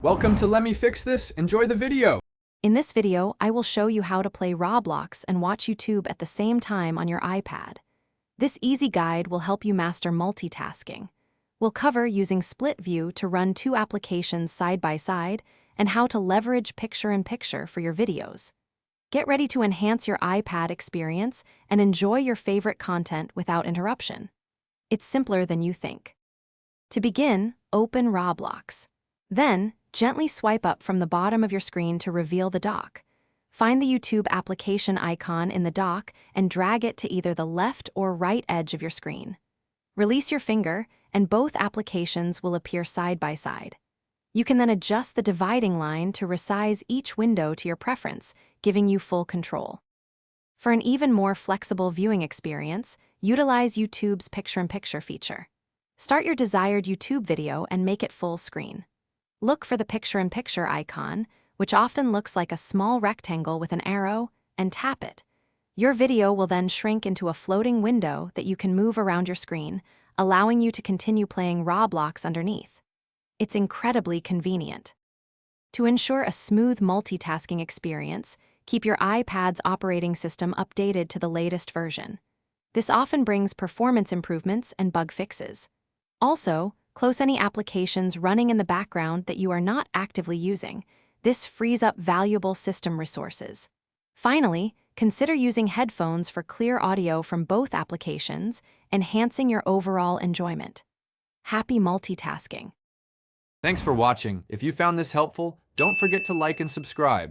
Welcome to Let Me Fix This. Enjoy the video. In this video, I will show you how to play Roblox and watch YouTube at the same time on your iPad. This easy guide will help you master multitasking. We'll cover using split view to run two applications side by side and how to leverage picture-in-picture for your videos. Get ready to enhance your iPad experience and enjoy your favorite content without interruption. It's simpler than you think. To begin, open Roblox. Then, gently swipe up from the bottom of your screen to reveal the dock. Find the YouTube application icon in the dock and drag it to either the left or right edge of your screen. Release your finger, and both applications will appear side by side. You can then adjust the dividing line to resize each window to your preference, giving you full control. For an even more flexible viewing experience, utilize YouTube's picture-in-picture feature. Start your desired YouTube video and make it full screen. Look for the picture-in-picture icon, which often looks like a small rectangle with an arrow, and tap it. Your video will then shrink into a floating window that you can move around your screen, allowing you to continue playing Roblox underneath. It's incredibly convenient. To ensure a smooth multitasking experience, keep your iPad's operating system updated to the latest version. This often brings performance improvements and bug fixes. Also, close any applications running in the background that you are not actively using. This frees up valuable system resources. Finally, consider using headphones for clear audio from both applications, enhancing your overall enjoyment. Happy multitasking! Thanks for watching. If you found this helpful, don't forget to like and subscribe.